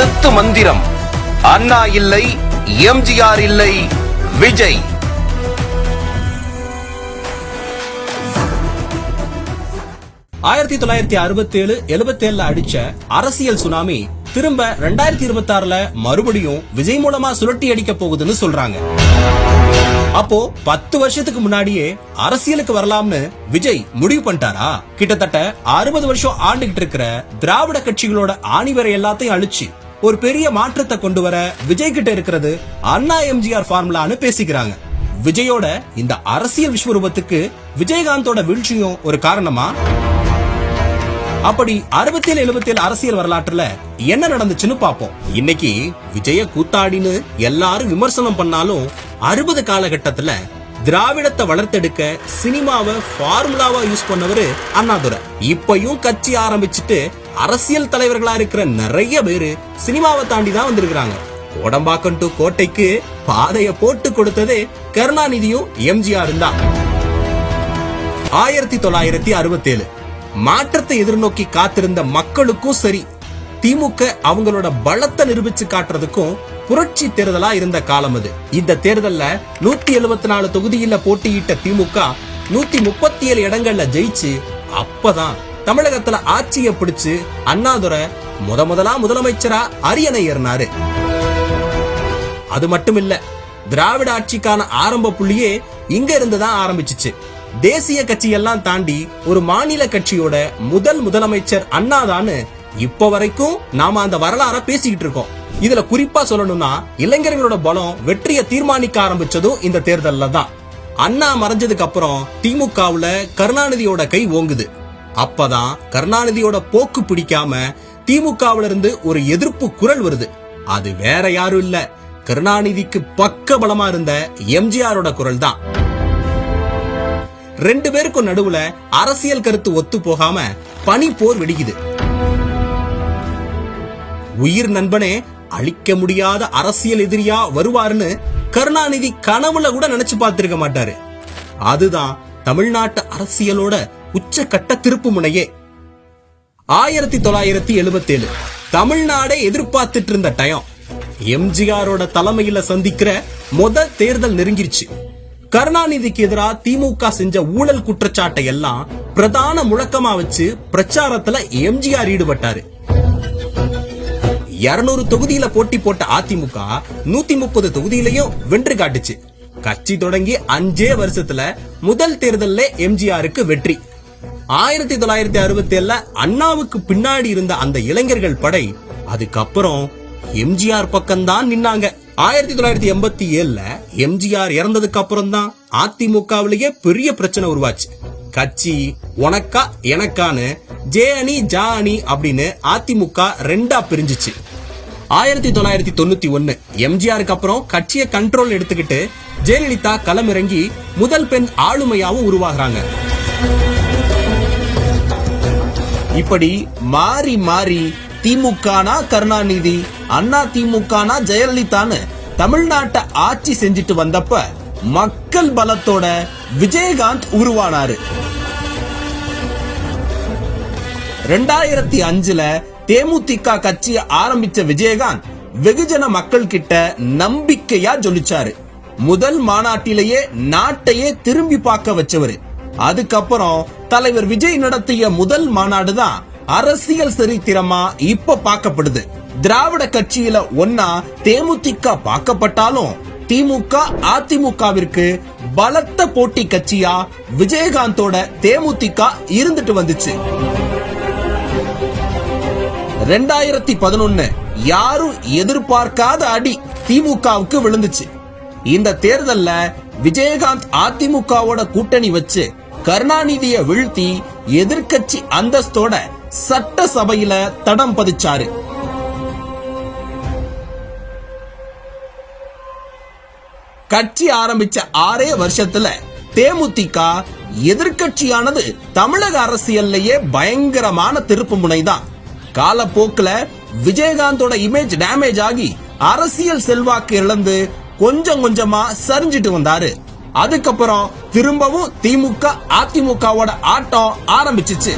அடுத்த மந்திரம் அண்ணா இல்லை, எம்ஜிஆர் இல்லை, விஜய். ஆயிரத்தி 1967 அடிச்ச அரசியல் சுனாமி திரும்ப 2026 மறுபடியும் விஜய் மூலமா சுழட்டி அடிக்க போகுதுன்னு சொல்றாங்க. அப்போ 10 வருஷத்துக்கு முன்னாடியே அரசியலுக்கு வரலாம்னு விஜய் முடிவு பண்ணிட்டாரா? கிட்டத்தட்ட 60 வருஷம் ஆண்டுகிட்டு இருக்கிற திராவிட கட்சிகளோட ஆணிவரை எல்லாத்தையும் அழிச்சு ஒரு பெரிய மாற்றத்தை கொண்டு வர விஜய் கிட்ட இருக்கிறது அண்ணா எம்ஜிஆர் ஃபார்முலான்னு பேசிக்கிறாங்க. விஜயோட இந்த அரசியல் விஸ்வரூபத்துக்கு விஜயகாந்தோட வீழ்ச்சியும் ஒரு காரணமா? அப்படி 67-77 அரசியல் வரலாற்றுல என்ன நடந்துச்சுன்னு பாப்போம். இன்னைக்கு விஜய கூத்தாடின்னு எல்லாரும் விமர்சனம் பண்ணாலும் 60 காலகட்டத்துல திராவிடத்தை வளர்த்தெடுக்க சினிமாவை ஃபார்முலாவா யூஸ் பண்ணவரு அண்ணாதுரை. இப்பயும் கட்சி ஆரம்பிச்சுட்டு அரசியல் தலைவர்களா இருக்கிற நிறைய பேரு சினிமாவை தாண்டி தான் வந்திருக்காங்க. கோடம்பாக்கம் டு கோட்டைக்கு பாதைய போட்டு கொடுத்ததே கருணாநிதியும் எம்ஜிஆர் தான். 1967 மாற்றத்தை எதிர்நோக்கி காத்திருந்த மக்களுக்கும் சரி, திமுக அவங்களோட பலத்தை நிரூபிச்சு காட்டுறதுக்கும் புரட்சி தேர்தலா இருந்த காலம் அது. இந்த தேர்தல்ல 174 தொகுதியில போட்டியிட்ட திமுக 137 இடங்கள்ல ஜெயிச்சு அப்பதான் தமிழகத்துல ஆட்சியை பிடிச்சு அண்ணாதுரை முதலா முதலமைச்சரா அரியணை ஏறினாரு. அது மட்டும் இல்ல, திராவிட ஆட்சிக்கான ஆரம்ப புள்ளியே இங்க இருந்துதான் ஆரம்பிச்சுச்சு. தேசிய கட்சி எல்லாம் தாண்டி ஒரு மாநில கட்சியோட முதலமைச்சர் அண்ணாதான்னு இப்ப வரைக்கும் நாம அந்த வரலாற பேசிக்கிட்டு இருக்கோம். இதுல குறிப்பா சொல்லணும்னா இளைஞர்களோட பலம் வெற்றியை தீர்மானிக்க ஆரம்பிச்சதும் இந்த தேர்தல்ல தான். அண்ணா மறைஞ்சதுக்கு அப்புறம் திமுகவுல கருணாநிதியோட கை ஓங்குது. அப்பதான் கருணாநிதியோட போக்கு பிடிக்காம திமுகவுல இருந்து ஒரு எதிர்ப்பு குரல் வருது. அது வேற யாரும் இல்ல, கருணாநிதிக்கு பக்க பலமா இருந்த எம்ஜிஆரோட குரல் தான். 2 பேருக்கும் நடுவுல அரசியல் கருத்து ஒத்து போகாம பனி போர் வெடிக்குது. உயிர் நண்பனே அழிக்க முடியாத அரசியல் எதிரியா வருவாருன்னு கருணாநிதி கனவுல கூட நினைச்சு பார்த்திருக்க மாட்டாரு. அதுதான் தமிழ்நாட்டு அரசியலோட உச்சக்கட்ட திருப்பு முனையே. 1977 தமிழ்நாடே எதிர்பார்த்துட்டு இருந்த டயம். எம்ஜிஆரோட தலைமையில சந்திக்கிற முதல் தேர்தல் நெருங்கிருச்சு. கருணாநிதிக்கு எதிராக திமுக செஞ்ச ஊழல் குற்றச்சாட்டை எல்லாம் பிரதான முழக்கமா வச்சு பிரச்சாரத்துல எம்ஜிஆர் ஈடுபட்டாரு. 200 தொகுதியில போட்டி போட்ட அதிமுக 130 தொகுதியிலையும் வென்று காட்டுச்சு. கட்சி தொடங்கி 5 வருஷத்துல முதல் தேர்தல்ல எம்ஜிஆருக்கு வெற்றி. 1967 அண்ணாவுக்கு பின்னாடி இருந்த அந்த இளைஞர்கள் படை அதுக்கப்புறம் எம்ஜிஆர் பக்கம்தான் நின்னாங்க. 1987 எம்ஜிஆர் இறந்ததுக்கு அப்புறம் தான் அதிமுகவிலேயே பெரிய பிரச்சனை உருவாச்சு. கட்சி உனக்கா எனக்கான்னு ஜே அணி ஜா அணி அப்படின்னு அதிமுக 2ஆ பிரிஞ்சிச்சு. 1991 எம்ஜிஆருக்கு அப்புறம் கட்சியை கண்ட்ரோல் எடுத்துக்கிட்டு ஜெயலலிதா களமிறங்கி முதல் பெண் ஆளுமையாவும் உருவாகிறாங்க. இப்படி மாறி மாறி திமுகனா கருணாநிதி, அண்ணா திமுகனா ஜெயலலிதான்னு தமிழ்நாட்டை ஆட்சி செஞ்சுட்டு வந்தப்ப மக்கள் பலத்தோட விஜயகாந்த் உருவானாரு. 2005 தேமுதிக கட்சியை ஆரம்பிச்ச விஜயகாந்த் வெகுஜன மக்கள் கிட்ட நம்பிக்கையா ஜொலிச்சாரு. முதல் மாநாட்டிலேயே நாட்டையே திரும்பி பார்க்க வச்சவரு. அதுக்கப்புறம் தலைவர் விஜய் நடத்திய முதல் மாநாடு தான் அரசியல் சரித்திரமா இப்ப பார்க்கப்படுது. திராவிட கட்சியில ஒன்னா தேமுதிக பார்க்கப்பட்டாலும் திமுக அதிமுகவிற்கு பலத்த போட்டி கட்சியா விஜயகாந்தோட தேமுதிக இருந்துட்டு வந்துச்சு. 2011 யாரும் எதிர்பார்க்காத அடி திமுகவுக்கு விழுந்துச்சு. இந்த தேர்தல்ல விஜயகாந்த் அதிமுகவோட கூட்டணி வச்சு கருணாநிதியை வீழ்த்தி எதிர்கட்சி அந்தஸ்தோட சட்டசபையில தடம் பதிச்சாரு. கட்சி ஆரம்பிச்ச 6 வருஷத்துல தேமுதிக எதிர்கட்சியானது தமிழக அரசியல்லையே பயங்கரமான திருப்பு முனைதான். காலப்போக்குல விஜயகாந்தோட இமேஜ் டேமேஜ் ஆகி அரசியல் செல்வாக்கு இழந்து கொஞ்சம் கொஞ்சமா சரிஞ்சிட்டு வந்தாரு. அதுக்கப்புறம் திரும்பவும் திமுக அதிமுகவோட ஆட்டம் ஆரம்பிச்சிச்சு.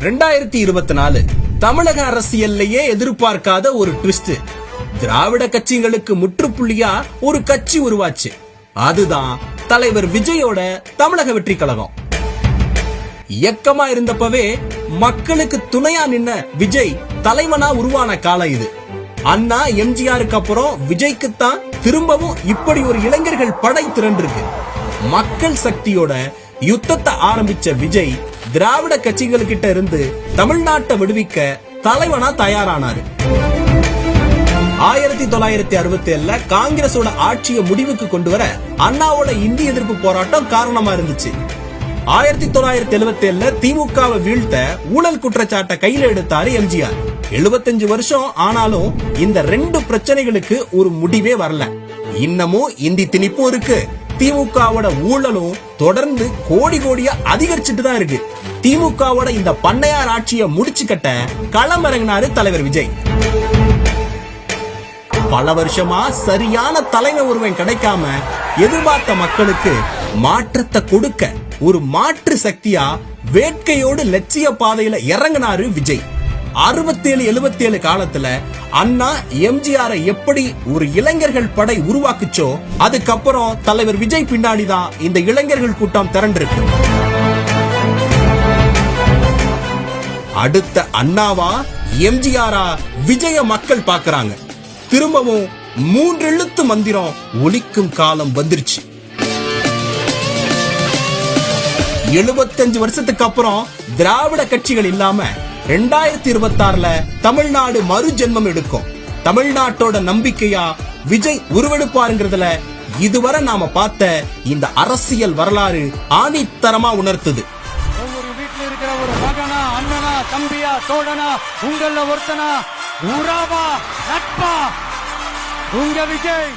2024 தமிழக அரசியல்லையே எதிர்பார்க்காத ஒரு ட்விஸ்ட். திராவிட கட்சிகளுக்கு முற்றுப்புள்ளியா ஒரு கட்சி உருவாச்சு. அதுதான் தலைவர் விஜயோட தமிழக வெற்றி கழகம். இயக்கமா இருந்தப்பவே மக்களுக்கு துணையா நின்ன விஜய் தலைவனா உருவான காலம் இது. அண்ணா எம்ஜிஆருக்கு அப்புறம் விஜய்க்குத்தான் திரும்பவும் இப்படி ஒரு இளைஞர்கள் படை திரண்டிருக்கு. மக்கள் சக்தியோட யுத்தத்தை ஆரம்பிச்ச விஜய் திராவிட கட்சிகள் கிட்ட இருந்து தமிழ்நாட்டை விடுவிக்க தலைவனா தயாரானாரு. 1967 காங்கிரஸோட ஆட்சியை முடிவுக்கு கொண்டு வர அண்ணாவோட இந்திய எதிர்ப்பு போராட்டம் காரணமா இருந்துச்சு. 1977 திமுகவை வீழ்த்த ஊழல் குற்றச்சாட்டை கையில எடுத்தாரு எம்ஜிஆர். 75 வருஷம் ஆனாலும் இந்த ரெண்டு பிரச்சனைகளுக்கு ஒரு முடிவே வரல. இன்னமும் இந்தி திணிப்பும் இருக்கு. திமுகவோட ஊழலும் தொடர்ந்து கோடி கோடியா அதிகரிச்சுட்டு தான் இருக்கு. திமுகவோட இந்த பண்ணையார் ஆட்சியை முடிச்சு கட்ட களமிறங்கினாரு தலைவர் விஜய். பல வருஷமா சரியான தலைமை ஒருவன் கிடைக்காம எதிர்பார்த்த மக்களுக்கு மாற்றத்தை கொடுக்க ஒரு மாற்று சக்தியா வேட்கையோடு லட்சிய பாதையில இறங்கினாரு விஜய். 67-77 காலத்துல அண்ணா எம்ஜிஆரை எப்படி ஒரு இளைஞர்கள் படை உருவாக்குச்சோ அதுக்கப்புறம் தலைவர் விஜய் பின்னாடிதான் இந்த இளைஞர்கள் கூட்டம் திரண்டிருக்கு. அடுத்த அண்ணாவா எம்ஜிஆரா விஜய மக்கள் பாக்குறாங்க. திரும்பவும் 3 எழுத்து மந்திரம் ஒலிக்கும் காலம் வந்துருச்சு. 75 வருஷத்துக்கு அப்புறம் திராவிட கட்சிகள் இல்லாம 2026 தமிழ்நாடு மறு ஜென்மம் எடுக்கும். தமிழ்நாட்டோட நம்பிக்கையா விஜய் உருவெடுப்பாருங்கிறதுல இதுவரை நாம பார்த்த இந்த அரசியல் வரலாறு ஆணித்தரமா உணர்த்துது. ஒவ்வொரு வீட்டுல இருக்கிற ஒரு மகனா, அண்ணனா, தம்பியா, தோழனா, உங்கள ஒருத்தனா, உறவா, நட்பா, உங்க விஜய்.